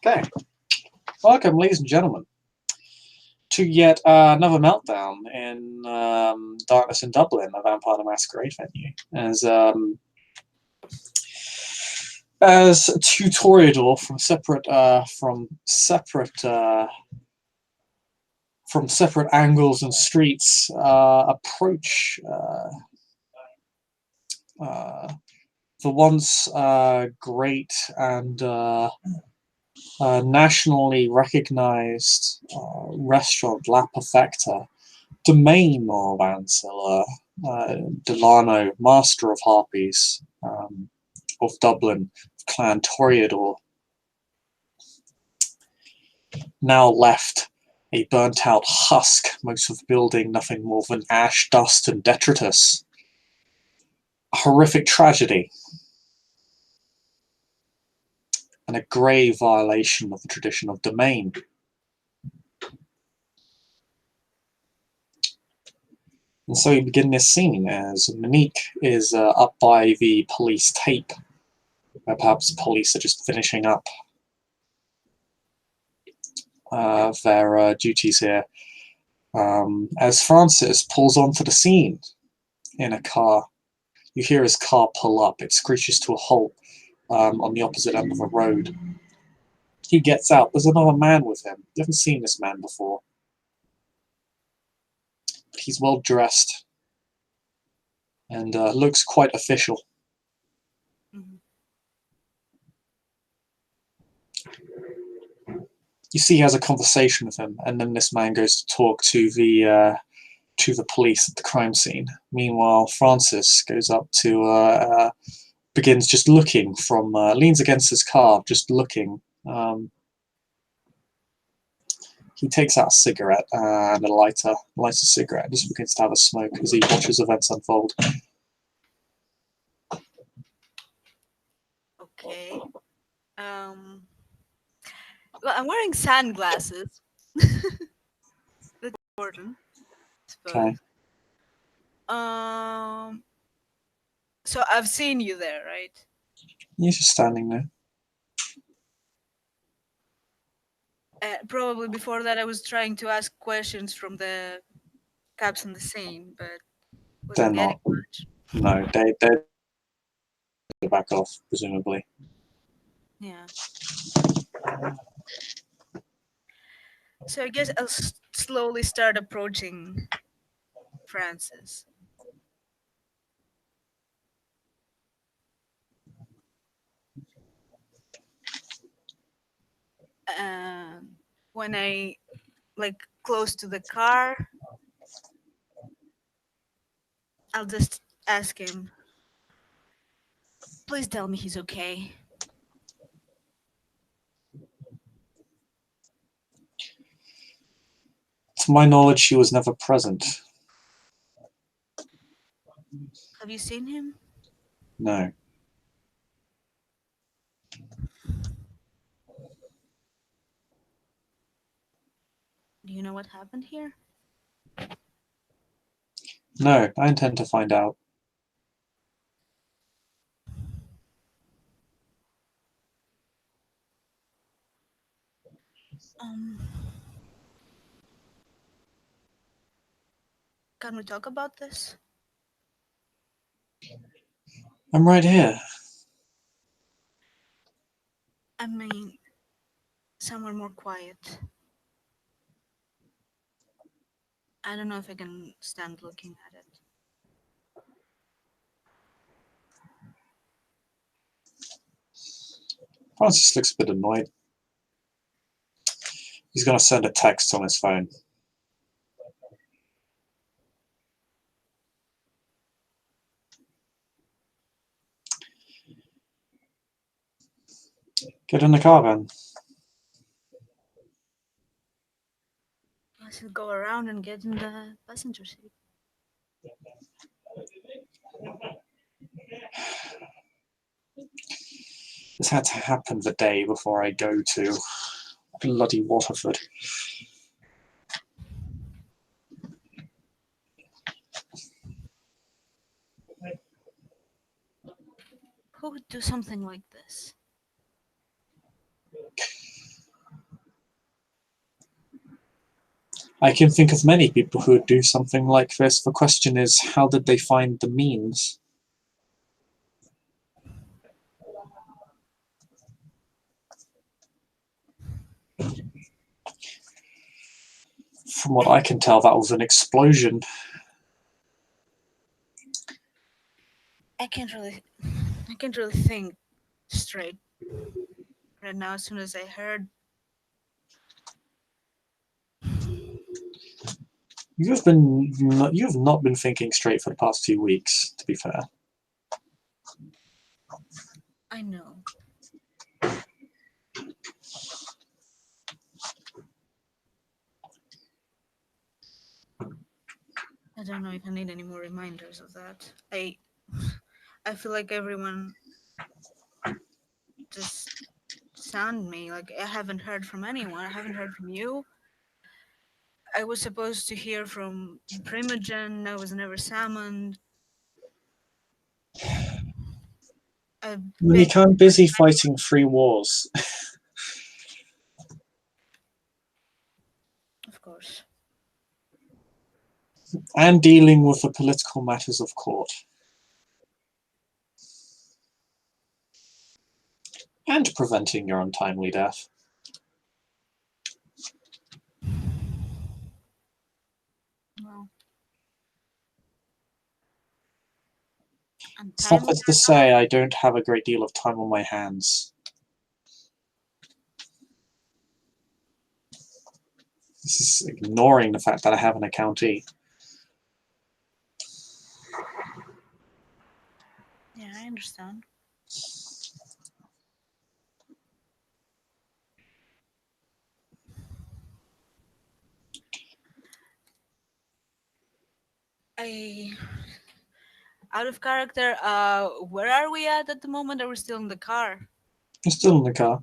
Okay, welcome, ladies and gentlemen, to yet another meltdown in Darkness in Dublin, a Vampire the Masquerade venue. As a tutorial from separate angles and streets approach the once great and nationally recognized restaurant La Perfecta, domain of Ancilla, Delano, master of harpies, of Dublin, Clan Toreador, now left a burnt-out husk, most of the building nothing more than ash, dust, and detritus. A horrific tragedy, and a grave violation of the tradition of domain. And so we begin this scene as Monique is up by the police tape, where perhaps the police are just finishing up their duties here, as Francis pulls onto the scene in a car. You hear his car pull up. It screeches to a halt on the opposite end of the road. He gets out. There's another man with him. You haven't seen this man before. But he's well dressed and looks quite official. Mm-hmm. You see he has a conversation with him, and then this man goes to talk to the police at the crime scene. Meanwhile, Francis goes up to begins just looking from leans against his car, just looking. He takes out a cigarette and a lighter, lights a cigarette, and just begins to have a smoke as he watches events unfold. Okay. Well, I'm wearing sunglasses. That's important, I suppose. Okay. So I've seen you there, right? He's just standing there. Probably before that, I was trying to ask questions from the cops on the scene, but They're wasn't getting not. much. No, they back off, presumably. Yeah. So I guess I'll slowly start approaching Francis. When I close to the car, I'll just ask him, please tell me he's okay. To my knowledge, she was never present. Have you seen him? No. Do you know what happened here? No, I intend to find out. Can we talk about this? I'm right here. I mean, somewhere more quiet. I don't know if I can stand looking at it. Francis looks a bit annoyed. He's going to send a text on his phone. Get in the car, then. I should go around and get in the passenger seat. This had to happen the day before I go to bloody Waterford. Who would do something like this? I can think of many people who would do something like this. The question is, how did they find the means? From what I can tell, that was an explosion. I can't really, I can't really think straight right now. As soon as I heard, You have not been thinking straight for the past few weeks, to be fair. I know. I don't know if I need any more reminders of that. I feel like everyone just sound me. Like I haven't heard from anyone. I haven't heard from you. I was supposed to hear from the Primogen. I was never summoned. I've been, Monique, I'm busy fighting 3 wars of course. and dealing with the political matters of court. And preventing your untimely death. Well, Suffice untimely to or not, say, I don't have a great deal of time on my hands. This is ignoring the fact that I have an accountee. yeah, I understand. I out of character. Where are we at the moment? Are we still in the car? I'm still in the car.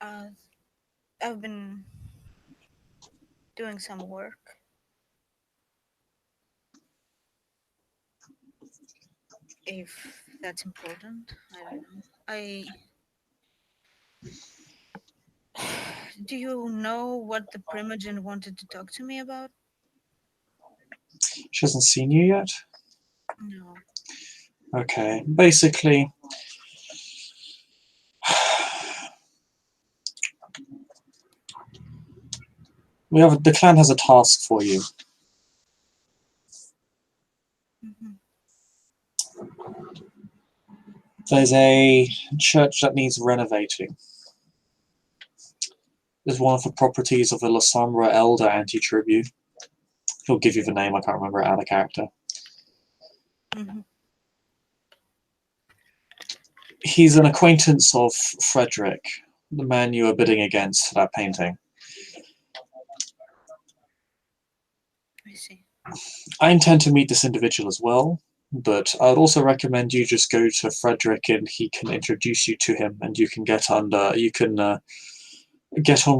Uh, I've been doing some work. If that's important, I don't know. I Do you know what the Primogen wanted to talk to me about? She hasn't seen you yet? No. Okay. Basically, the clan has a task for you. Hmm. There's a church that needs renovating. There's one of the properties of the La Sombra Elder Anti-Tribute. He'll give you the name, I can't remember it out of character. Hmm. He's an acquaintance of Frederick, the man you were bidding against for that painting. I see. I intend to meet this individual as well, but I'd also recommend you just go to Frederick and he can introduce you to him and you can get on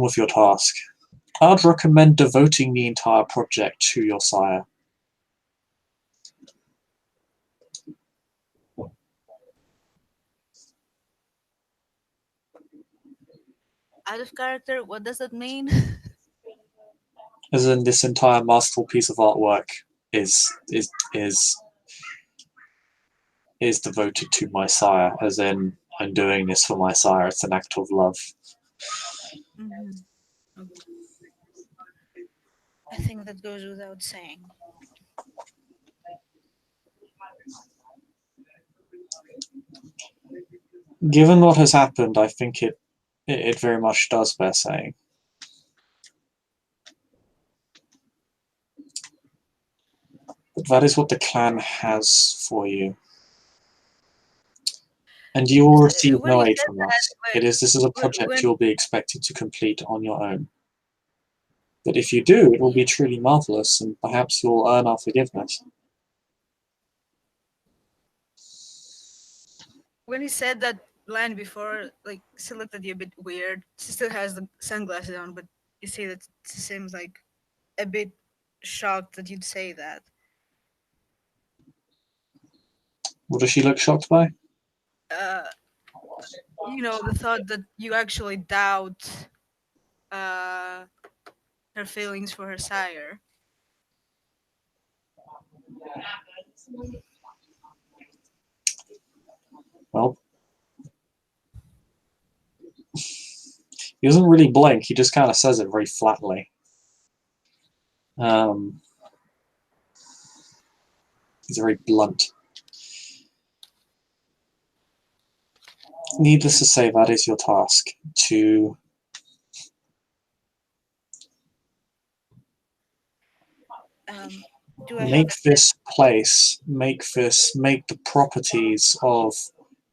with your task. I'd recommend devoting the entire project to your sire. Out of character, what does that mean? As in, this entire masterful piece of artwork is is is is devoted to my sire, as in I'm doing this for my sire. It's an act of love. Hmm. Okay. I think that goes without saying. Given what has happened, I think it very much does bear saying. But that is what the clan has for you. And you will receive When you no aid said from that, us. This is a wait, project when you'll be expected to complete on your own. But if you do, it will be yeah, truly marvelous, and perhaps you'll earn our forgiveness. when you said that line before, like she looked at you a bit weird. She still has the sunglasses on, but you see that she seems like a bit shocked that you'd say that. What does she look shocked by? Uh, the thought that you actually doubt uh, her feelings for her sire. Well, he doesn't really blink. He just kind of says it very flatly. He's very blunt. Needless to say, that is your task, to Do I have make this place, make the properties of,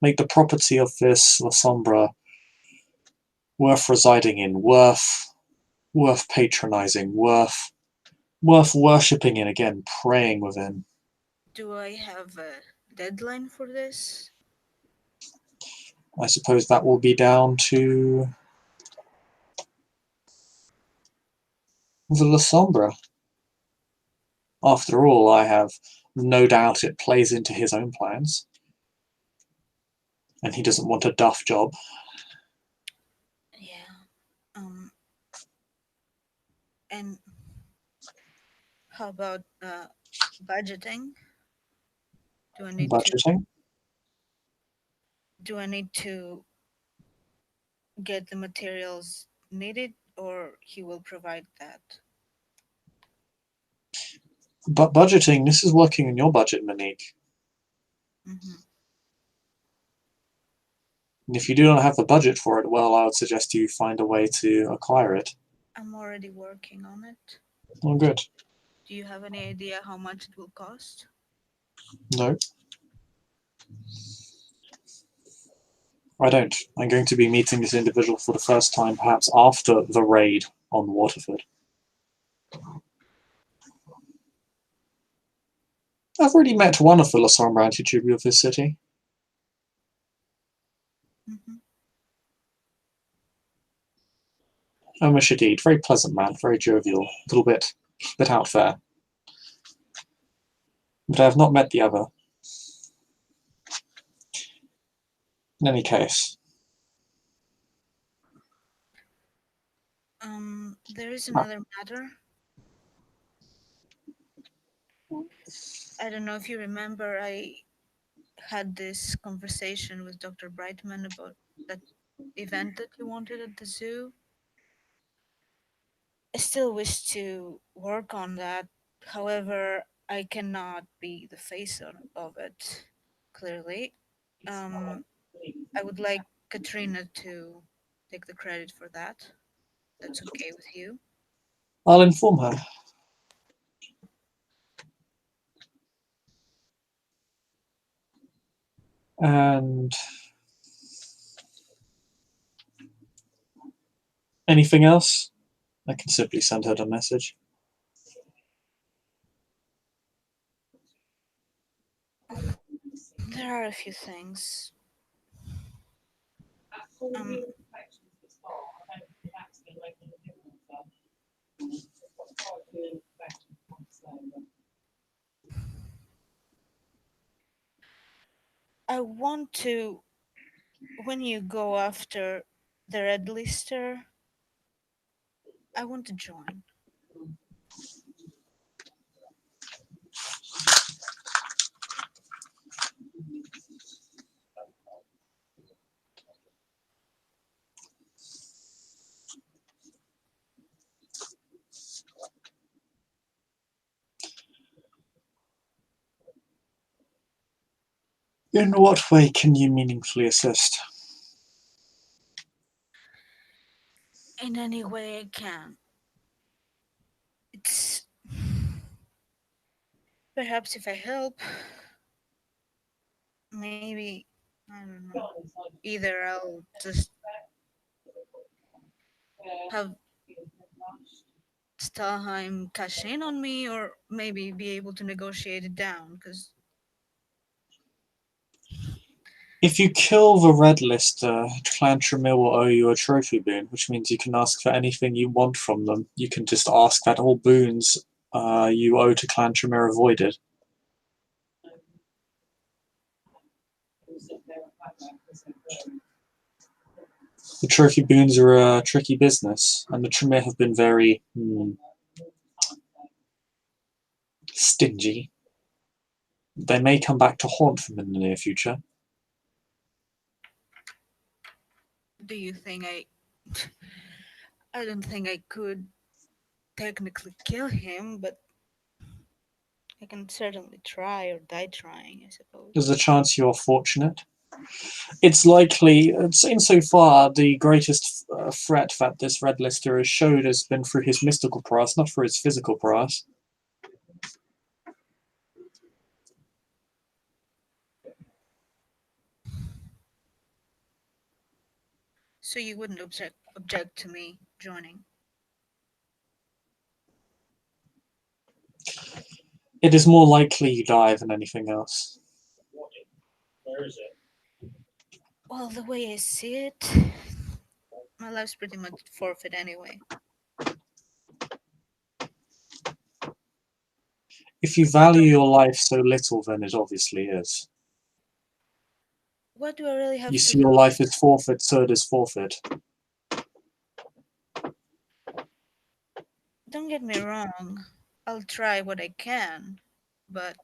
make the property of this La Sombra worth residing in, worth patronizing, worth worshipping in, again, praying within. Do I have a deadline for this? I suppose that will be down to the La Sombra. After all, I have no doubt it plays into his own plans, and he doesn't want a duff job. Yeah. And how about budgeting? Do I need to Budgeting? do I need to get the materials needed, or he will provide that? But budgeting, this is working on your budget, Monique. Hmm. And if you do not have the budget for it, well, I would suggest you find a way to acquire it. I'm already working on it. Oh, good. Do you have any idea how much it will cost? No, I don't. I'm going to be meeting this individual for the first time, perhaps after the raid on Waterford. I've already met one of the La Sombra anti-tribu of this city. Hmm. Omar Shadid, very pleasant man, very jovial, a little bit out there. But I have not met the other. In any case, There is another matter. I don't know if you remember, I had this conversation with Dr. Brightman about that event that you wanted at the zoo. I still wish to work on that. However, I cannot be the face of it, clearly. Um, I would like Katrina to take the credit for that. That's okay with you. I'll inform her. And anything else? I can simply send her the message. There are a few things. Um, I want to, when you go after the red lister, I want to join. In what way can you meaningfully assist? In any way I can. It's perhaps if I help, maybe, I don't know. Either I'll just have Stalheim cash in on me, or maybe be able to negotiate it down. Because If you kill the red lister, Clan Tremere will owe you a trophy boon, which means you can ask for anything you want from them. You can just ask that all boons you owe to Clan Tremere avoided. The trophy boons are a tricky business, and the Tremere have been very stingy. They may come back to haunt them in the near future. Do you think I? I don't think I could technically kill him, but I can certainly try or die trying, I suppose. There's a chance you're fortunate. It's likely, insofar, the greatest threat that this red lister has showed has been through his mystical prowess, not through his physical prowess. So you wouldn't object to me joining? It is more likely you die than anything else. Well, the way I see it, my life's pretty much forfeit anyway. If you value your life so little, then it obviously is. What do I really You have to see your life is lose? forfeit, so it is forfeit. Don't get me wrong. I'll try what I can, but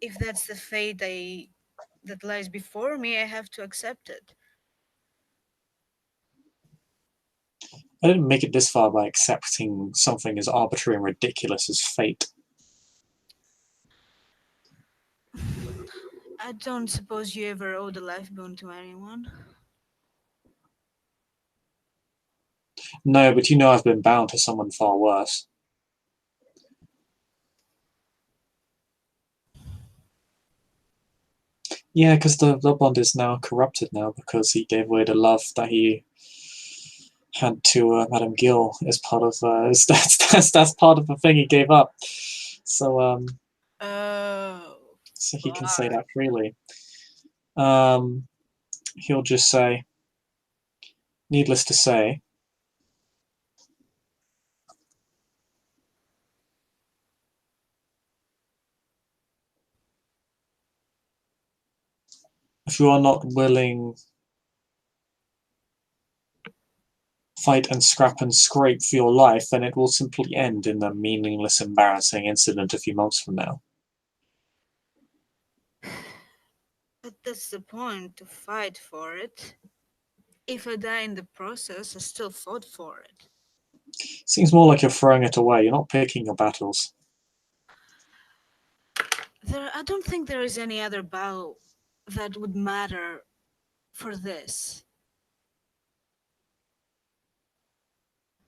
if that's the fate that lies before me, I have to accept it. I didn't make it this far by accepting something as arbitrary and ridiculous as fate. I don't suppose you ever owed a life boon to anyone. No, but you know I've been bound to someone far worse. Yeah, because the bond is now corrupted now because he gave away the love that he had to Madame Gill as part of that's part of the thing he gave up. So Oh, so he can say fuck. that freely. Um, he'll just say, needless to say, if you are not willing fight and scrap and scrape for your life, then it will simply end in a meaningless, embarrassing incident a few months from now. But that's the point, to fight for it. If I die in the process, I still fought for it. Seems more like you're throwing it away. You're not picking your battles. I don't think there is any other battle that would matter for this.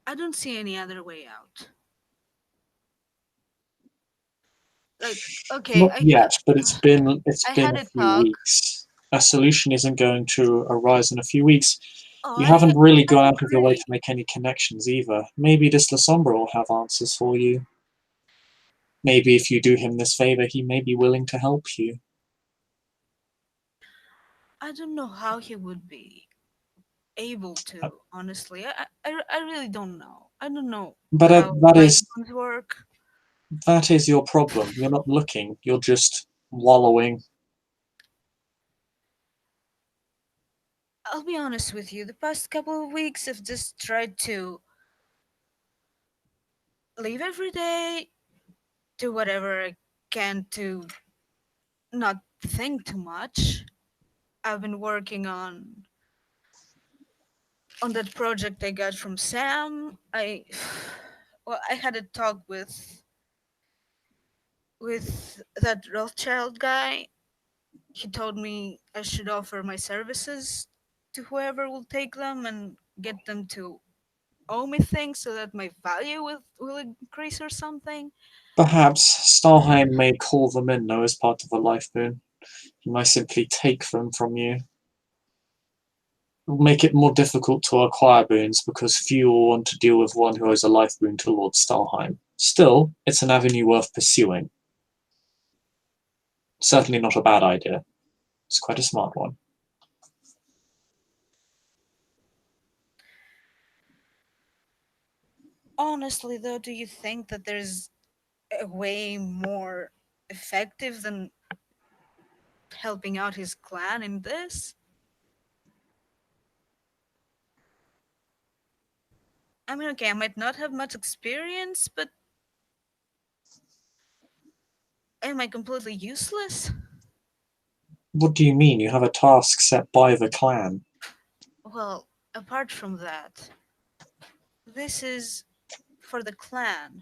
I don't see any other way out. Like, okay, Not yet, but it's I been had a a few talk. weeks. A solution isn't going to arise in a few weeks. Oh, You haven't really I gone out of your way to agree. make any connections either. Maybe this Lasombra will have answers for you. Maybe if you do him this favor, he may be willing to help you. I don't know how he would be able Uh, to, honestly. I really don't know. I don't know But how life bonds work. that is your problem. You're not looking. You're just wallowing. I'll be honest with you, the past couple of weeks I've just tried to live every day, do whatever I can to not think too much. I've been working on that project I got from Sam. I had a talk with that Rothschild guy. He told me I should offer my services to whoever will take them and get them to owe me things so that my value will increase or something. Perhaps Stalheim may call them in, though, as part of a life boon. He might simply take them from you. It will make it more difficult to acquire boons because few will want to deal with one who owes a life boon to Lord Stalheim. Still, it's an avenue worth pursuing. Certainly not a bad idea. It's quite a smart one. Honestly, though, do you think that there's a way more effective than helping out his clan in this. I mean, okay, I might not have much experience, but am I completely useless? What do you mean? You have a task set by the clan. Well, apart from that, this is for the clan.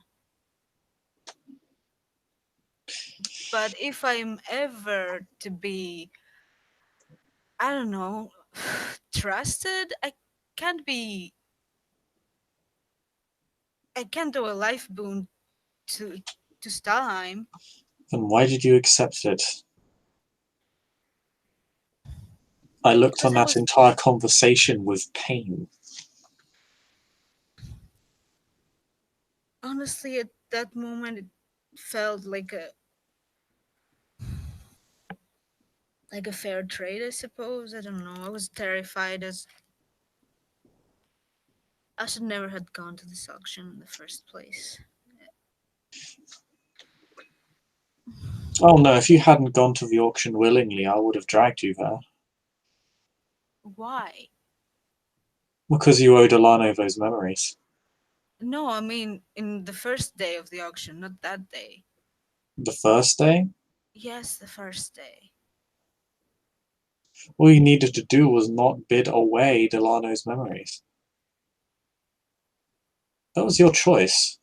But if I'm ever to be, I don't know, trusted, can't be. I can't do a life boon to Stalheim. Then why did you accept it? I looked Because on I that was entire conversation with pain. honestly at that moment it felt like a fair trade, I suppose. I don't know. I was terrified as I should never had gone to this auction in the first place. Oh no, if you hadn't gone to the auction willingly, I would have dragged you there. Why? Because you owe Delano those memories. No, I mean in the first day of the auction, not that day. The first day, Yes, the first day. all you needed to do was not bid away Delano's memories. That was your choice.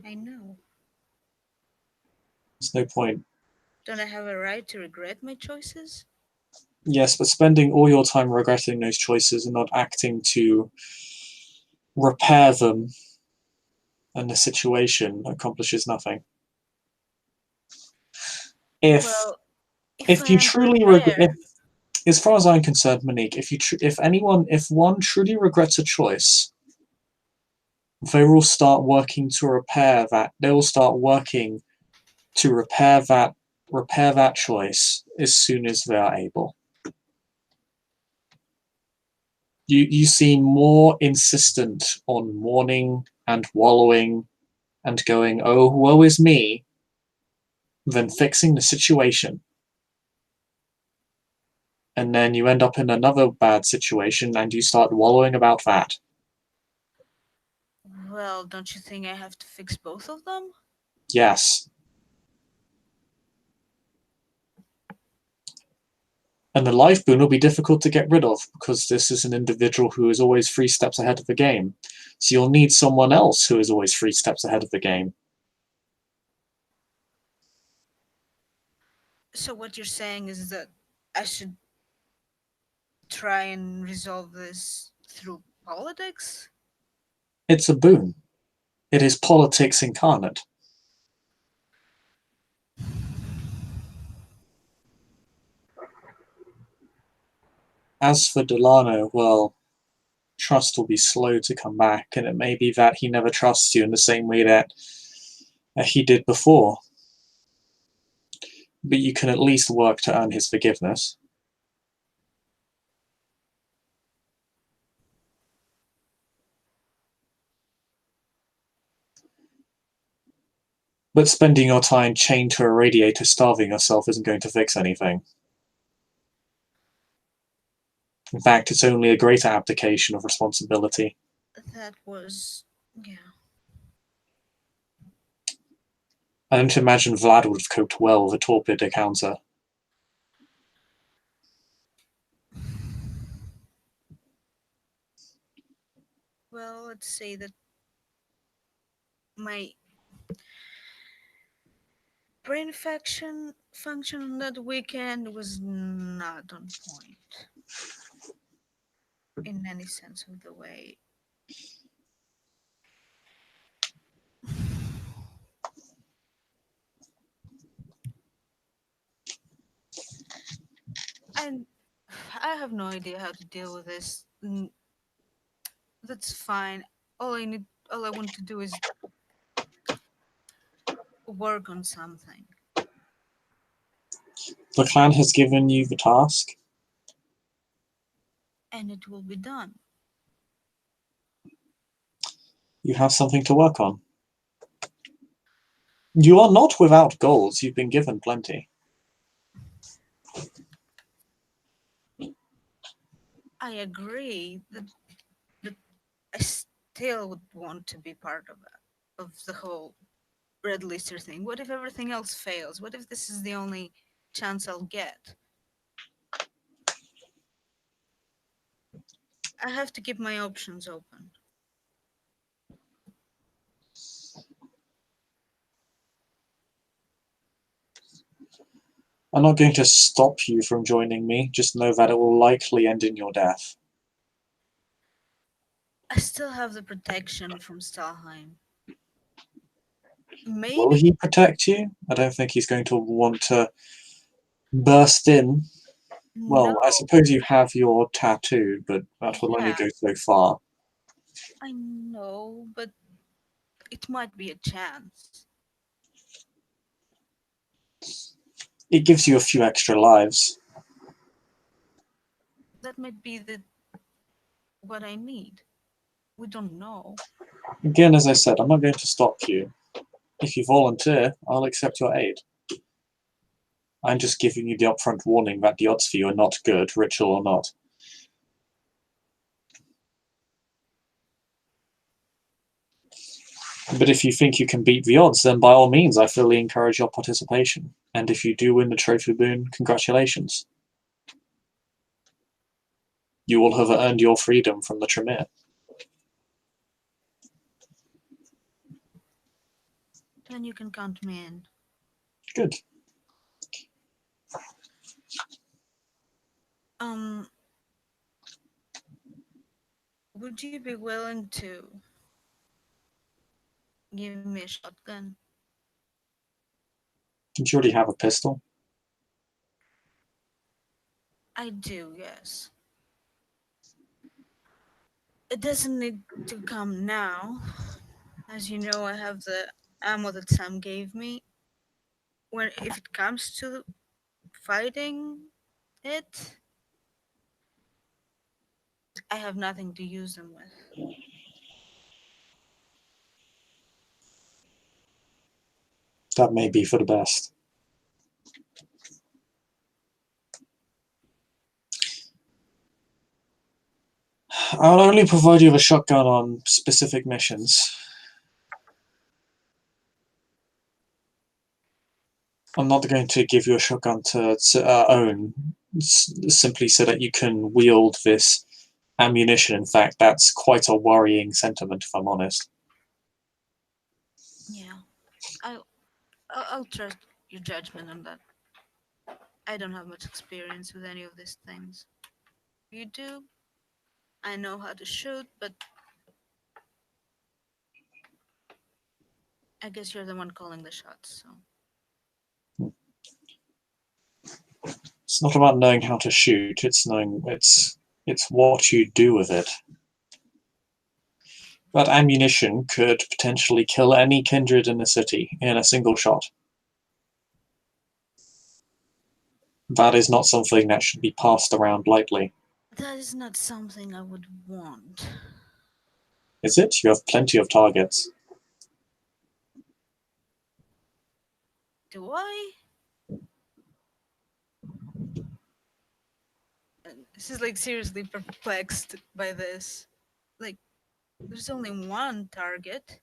I know. There's no point. Don't I have a right to regret my choices? Yes, but spending all your time regretting those choices and not acting to repair them and the situation accomplishes nothing. If Well, if I if you am truly regret, prepared, as far as I'm concerned, Monique, if one truly regrets a choice, they will start working to repair that. They will start working to repair that choice as soon as they are able. You seem more insistent on mourning and wallowing and going, oh, woe is me, than fixing the situation. And then you end up in another bad situation and you start wallowing about that. well, don't you think I have to fix both of them? Yes. And the life boon will be difficult to get rid of because this is an individual who is always 3 steps ahead of the game. So you'll need someone else who is always 3 steps ahead of the game. So what you're saying is that I should try and resolve this through politics? It's a boon. It is politics incarnate. As for Delano, well, trust will be slow to come back, and it may be that he never trusts you in the same way that he did before. But you can at least work to earn his forgiveness. But spending your time chained to a radiator starving yourself isn't going to fix anything. In fact, it's only a greater abdication of responsibility. That was, yeah. I don't imagine Vlad would have coped well with a torpid encounter. Well, let's say that my brain function on that weekend was not on point in any sense of the way. And I have no idea how to deal with this. That's fine. All I want to do is work on something, The clan has given you the task. and it will be done. You have something to work on. You are not without goals. You've been given plenty. I agree that, but I still would want to be part of it, of the whole red lister thing. What if everything else fails? What if this is the only chance I'll get? I have to keep my options open. I'm not going to stop you from joining me. Just know that it will likely end in your death. I still have the protection from Stalheim. Will Maybe he protect you? I don't think he's going to want to burst in. no. Well, I suppose you have your tattoo, but that will only Yeah, go so far. I know, but it might be a chance. It gives you a few extra lives. That might be the what I need. We don't know. Again, as I said, I'm not going to stop you. If you volunteer, I'll accept your aid. I'm just giving you the upfront warning that the odds for you are not good, ritual or not. But if you think you can beat the odds, then by all means, I fully encourage your participation. And if you do win the trophy boon, congratulations. You will have earned your freedom from the Tremere. Then you can count me in. Good. Um, would you be willing to give me a shotgun? Didn't you already have a pistol? I do, yes. It doesn't need to come now. As you know, I have the ammo that Sam gave me. When if it comes to fighting it, I have nothing to use them with. That may be for the best. I'll only provide you with a shotgun on specific missions. I'm not going to give you a shotgun to own simply so that you can wield this ammunition. In fact, that's quite a worrying sentiment, if I'm honest. Yeah, I I'll trust your judgment on that. I don't have much experience with any of these things. You do. I know how to shoot, but I guess you're the one calling the shots. So It's not about knowing how to shoot, it's what you do with it. That ammunition could potentially kill any kindred in the city in a single shot. That is not something that should be passed around lightly. that is not something I would want. Is it? You have plenty of targets. Do I? This is like seriously perplexed by this. Like, there's only one target.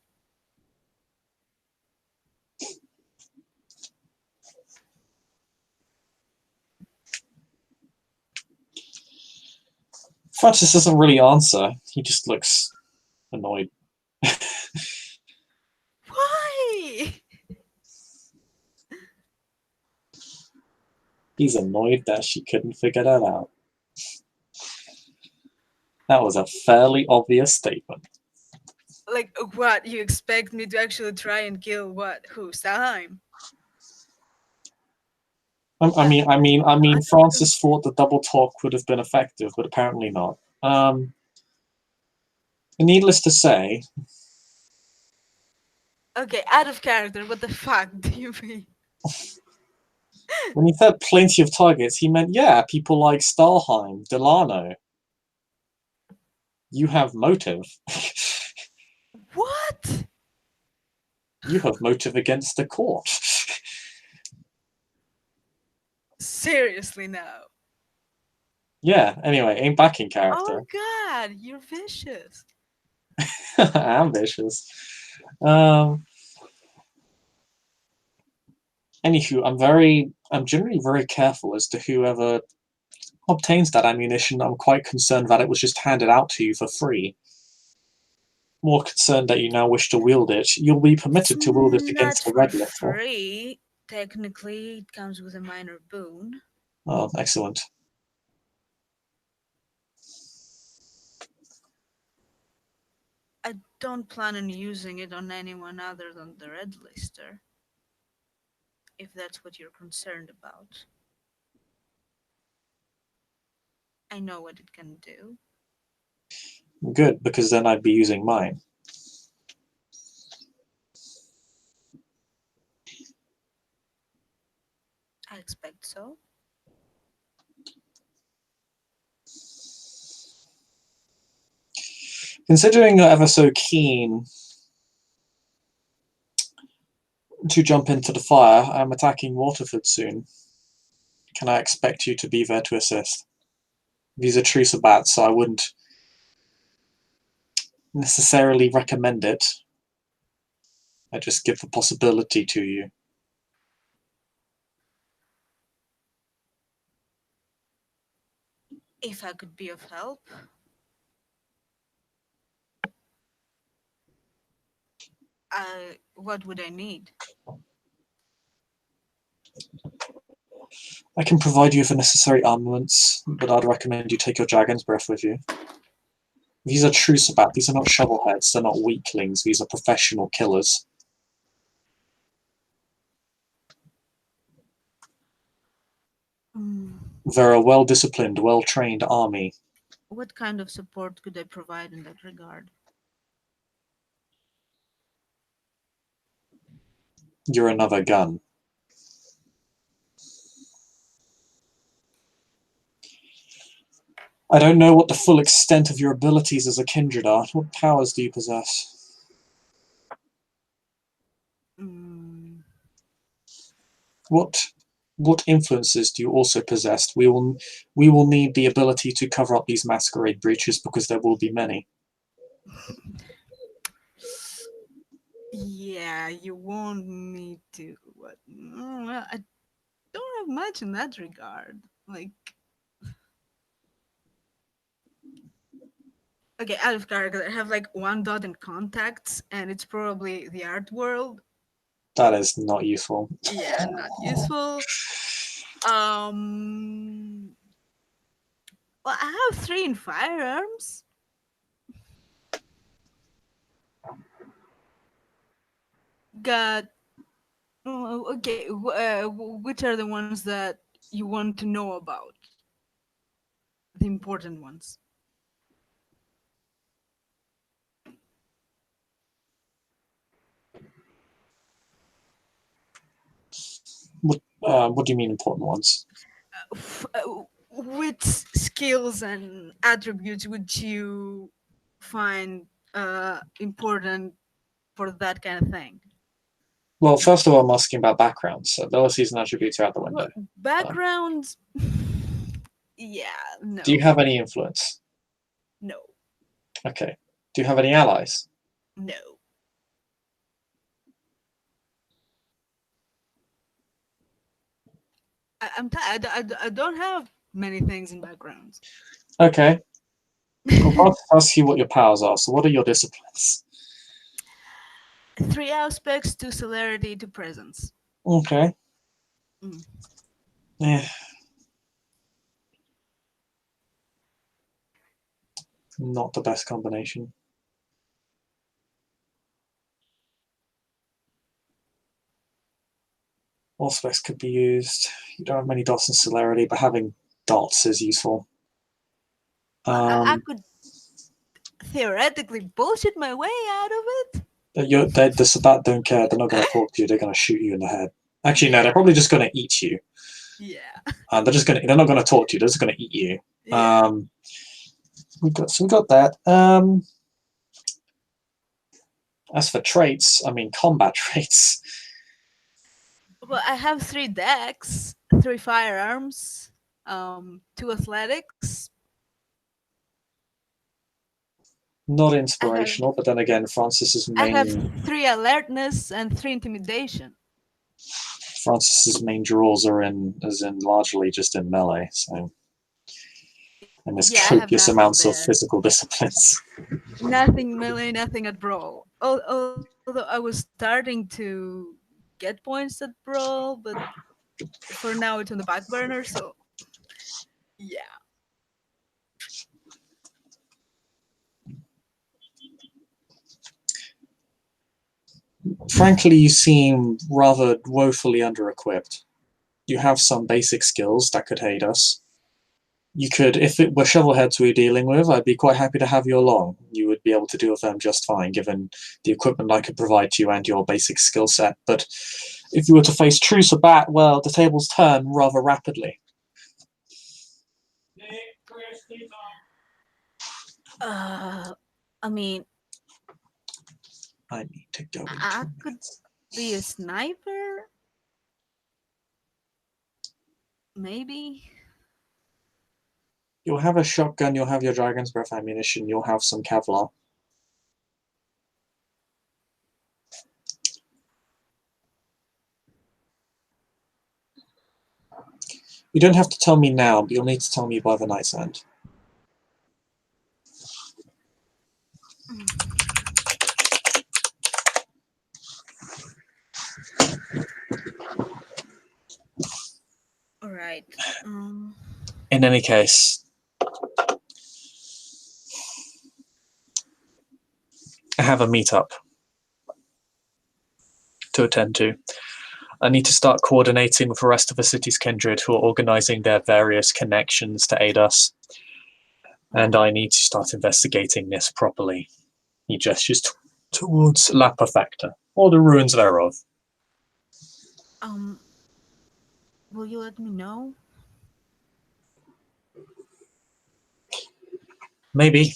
Francis doesn't really answer. He just looks annoyed. Why? He's annoyed that she couldn't figure that out. That was a fairly obvious statement. Like, what? You expect me to actually try and kill what? Who? Stalheim? I don't. Francis thought the double talk would have been effective, but apparently not. Needless to say, Okay, out of character. What the fuck do you mean? when he said plenty of targets, he meant, yeah, people like Stalheim, Delano. You have motive. What? You have motive against the court. Seriously, no. Yeah, anyway, ain't back in Oh character. God, you're vicious. Ambitious. Um, Anywho, I'm generally very careful as to whoever obtains that ammunition. I'm quite concerned that it was just handed out to you for free. More concerned that you now wish to wield it. You'll be It's permitted to wield it not against the for red little. free. Technically, it comes with a minor boon. Oh, excellent. I don't plan on using it on anyone other than the red lister, if that's what you're concerned about. I know what it can do. Good, because then I'd be using mine. I expect so. Considering you're ever so keen to jump into the fire, I'm attacking Waterford soon. Can I expect you to be there to assist? These are true sabbats, so I wouldn't necessarily recommend it. I just give the possibility to you. If I could be of help, what would I need? I can provide you with the necessary armaments, but I'd recommend you take your dragon's breath with you. These are true sabbat. These are not shovelheads. They're not weaklings. These are professional killers. Mm, They're a well-disciplined, well-trained army. what kind of support could I provide in that regard? You're another gun. I don't know what the full extent of your abilities as a kindred are. What powers do you possess? Mm, What what influences do you also possess? We will need the ability to cover up these masquerade breaches because there will be many. yeah, you won't need to. What? Well, I don't have much in that regard. Like, okay, out of character, I have like one dot in contacts, and it's probably the art world. That is not useful. Yeah, not useful. Um, well, I have three in firearms. Got okay. Which are the ones that you want to know about? The important ones. What do you mean important ones? Which skills and attributes would you find important for that kind of thing? Well, first of all, I'm asking about backgrounds. So abilities and attributes are out the Well, window. backgrounds. Yeah, Do you no, have any influence? no, Okay. Do you have any allies? no. I don't have many things in backgrounds. Okay. I'll ask you what your powers are. So, what are your disciplines? Three aspects to celerity to presence. Okay. Mm. Yeah, not the best combination. All specs could be used. You don't have many dots in celerity, but having dots is useful. I Um, could theoretically bullshit my way out of it. the Sabat don't care. They're not going to talk to you. They're going to shoot you in the head. Actually, no. Yeah, They're probably just going to eat you. yeah, They're not going to talk to you. They're just going to eat you. yeah. We got that. As for traits, I mean combat traits, Well, I have three decks, three firearms, two athletics. not I have inspirational, but then again, I have three alertness and three intimidation. Francis's main draws are in largely just in melee, so and there's Yeah, I have copious nothing amounts of there. physical disciplines. Nothing melee, nothing at brawl. Although I was starting to get points at brawl, but for now it's on the back burner. So yeah. Frankly, you seem rather woefully under-equipped. You have some basic skills that could aid us. You could, if it were shovelheads we were dealing with, I'd be quite happy to have you along. You would be able to deal with them just fine, given the equipment I could provide to you and your basic skill set. But if you were to face true Sabat, well, the tables turn rather rapidly. Uh, I mean, I need to go in I 2 could minutes. be a sniper, maybe. You'll have a shotgun, you'll have your Dragon's Breath ammunition, you'll have some Kevlar. You don't have to tell me now, but you'll need to tell me by the night's end. All right. In any case, I have a meetup to attend to. I need to start coordinating with the rest of the city's kindred who are organizing their various connections to aid us. And I need to start investigating this properly. He gestures towards La Perfecta, or the ruins thereof. Um, will you let me know? Maybe.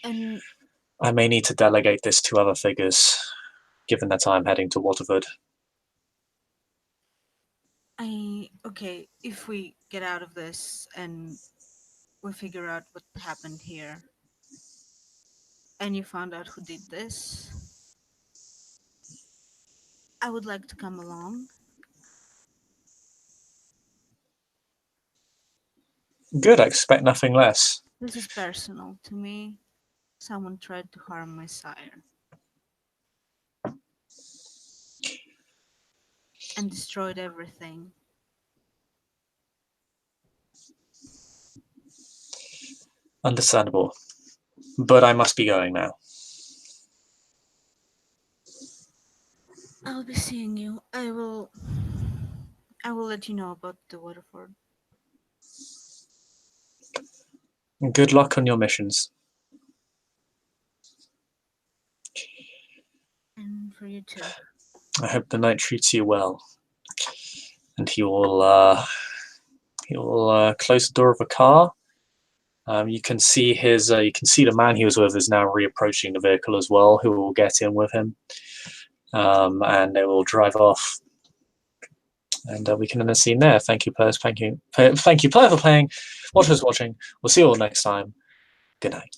And I may need to delegate this to other figures, given that I'm heading to Waterford. okay, if we get out of this and we figure out what happened here, and you found out who did this, I would like to come along. Good, I expect nothing less. This is personal to me. Someone tried to harm my sire and destroyed everything. Understandable. But I must be going now. I'll be seeing you. I will let you know about the Waterford. Good luck on your missions. And for you too. I hope the knight treats you well. And he will close the door of a car. You can see the man he was with is now reapproaching the vehicle as well, who will get in with him. And they will drive off. And we can end the scene there. Thank you, players. Thank you, player, for playing. Watchers watching. We'll see you all next time. Good night.